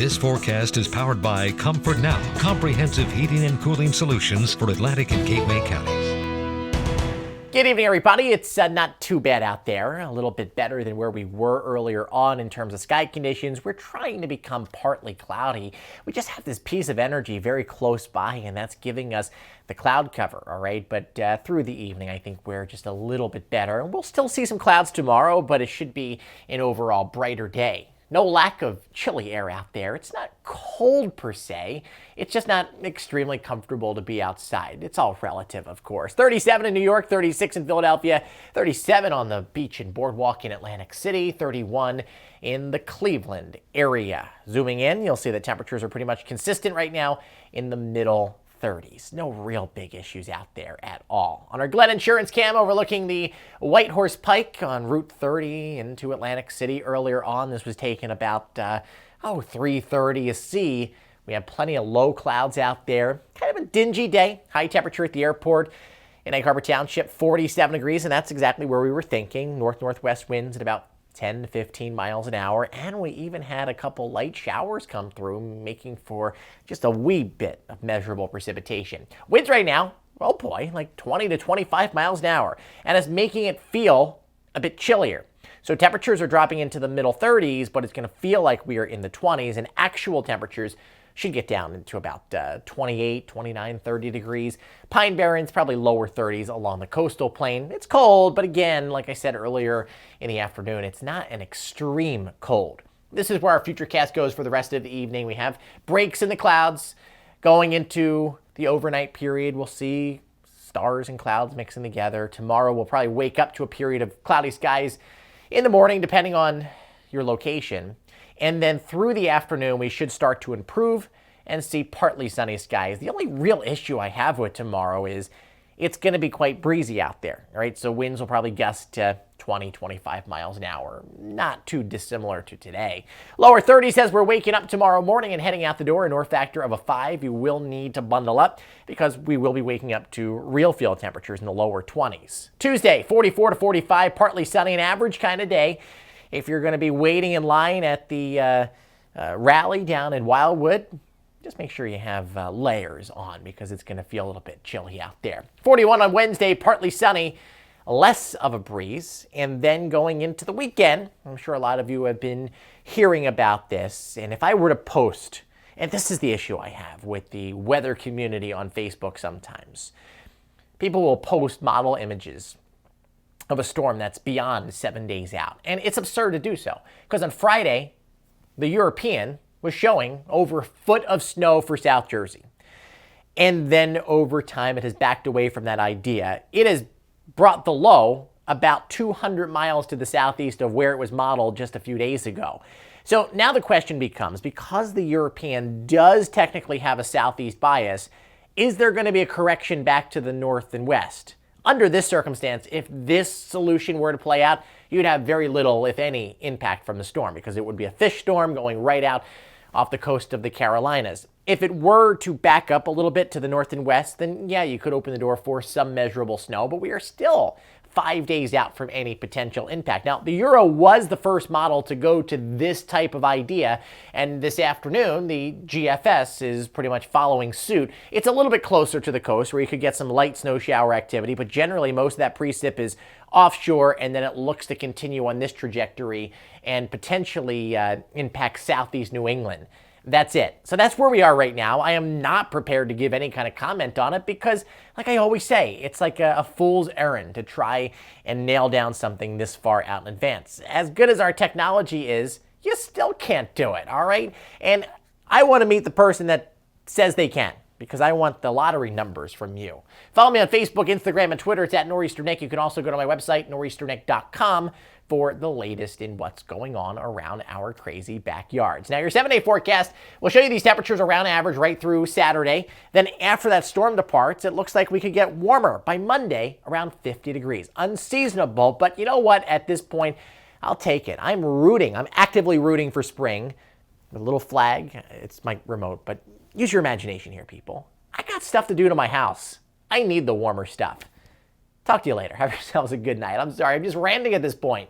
This forecast is powered by Comfort Now, comprehensive heating and cooling solutions for Atlantic and Gateway counties. Good evening, everybody. It's not too bad out there. A little bit better than where we were earlier on in terms of sky conditions. We're trying to become partly cloudy. We just have this piece of energy very close by, and that's giving us the cloud cover, all right? But through the evening, I think we're just a little bit better. And we'll still see some clouds tomorrow, but it should be an overall brighter day. No lack of chilly air out there. It's not cold per se. It's just not extremely comfortable to be outside. It's all relative, of course. 37 in New York, 36 in Philadelphia, 37 on the beach and boardwalk in Atlantic City, 31 in the Cleveland area. Zooming in, you'll see that temperatures are pretty much consistent right now in the middle 30s. No real big issues out there at all. On our Glen Insurance Cam overlooking the White Horse Pike on Route 30 into Atlantic City earlier on, this was taken about 3:30 a C. We have plenty of low clouds out there. Kind of a dingy day. High temperature at the airport in Egg Harbor Township, 47 degrees, and that's exactly where we were thinking. North-northwest winds at about 10 to 15 miles an hour, and we even had a couple light showers come through, making for just a wee bit of measurable precipitation. Winds right now, oh boy, like 20 to 25 miles an hour, and it's making it feel a bit chillier. So temperatures are dropping into the middle 30s, but it's going to feel like we are in the 20s, and actual temperatures should get down into about 28, 29, 30 degrees. Pine Barrens, probably lower 30s along the coastal plain. It's cold, but again, like I said earlier in the afternoon, it's not an extreme cold. This is where our futurecast goes for the rest of the evening. We have breaks in the clouds going into the overnight period. We'll see stars and clouds mixing together. Tomorrow we'll probably wake up to a period of cloudy skies in the morning, depending on your location. And then through the afternoon, we should start to improve and see partly sunny skies. The only real issue I have with tomorrow is it's going to be quite breezy out there, all right? So winds will probably gust to 20, 25 miles an hour. Not too dissimilar to today. Lower 30s as we're waking up tomorrow morning and heading out the door. A north factor of a 5. You will need to bundle up because we will be waking up to real field temperatures in the lower 20s. Tuesday, 44 to 45, partly sunny and average kind of day. If you're going to be waiting in line at the rally down in Wildwood, just make sure you have layers on because it's going to feel a little bit chilly out there. 41 on Wednesday, partly sunny, less of a breeze. And then going into the weekend, I'm sure a lot of you have been hearing about this. And if I were to post, and this is the issue I have with the weather community on Facebook sometimes, people will post model images of a storm that's beyond 7 days out. And it's absurd to do so because on Friday, the European was showing over a foot of snow for South Jersey. And then over time, it has backed away from that idea. It has brought the low about 200 miles to the southeast of where it was modeled just a few days ago. So now the question becomes, because the European does technically have a southeast bias, is there going to be a correction back to the north and west? Under this circumstance, if this solution were to play out, you'd have very little, if any, impact from the storm because it would be a fish storm going right out off the coast of the Carolinas. If it were to back up a little bit to the north and west, then yeah, you could open the door for some measurable snow, but we are still 5 days out from any potential impact. Now, the Euro was the first model to go to this type of idea, and this afternoon, the GFS is pretty much following suit. It's a little bit closer to the coast where you could get some light snow shower activity, but generally most of that precip is offshore, and then it looks to continue on this trajectory and potentially impact southeast New England. That's it. So that's where we are right now. I am not prepared to give any kind of comment on it because, like I always say, it's like a fool's errand to try and nail down something this far out in advance. As good as our technology is, you still can't do it, all right? And I want to meet the person that says they can because I want the lottery numbers from you. Follow me on Facebook, Instagram, and Twitter. It's at Nor'easter Nick. You can also go to my website, nor'easternick.com, for the latest in what's going on around our crazy backyards. Now, your 7-day forecast will show you these temperatures around average right through Saturday. Then after that storm departs, it looks like we could get warmer by Monday, around 50 degrees. Unseasonable, but you know what? At this point, I'll take it. I'm actively rooting for spring. The little flag, it's my remote, but use your imagination here, people. I got stuff to do to my house. I need the warmer stuff. Talk to you later. Have yourselves a good night. I'm sorry, I'm just ranting at this point.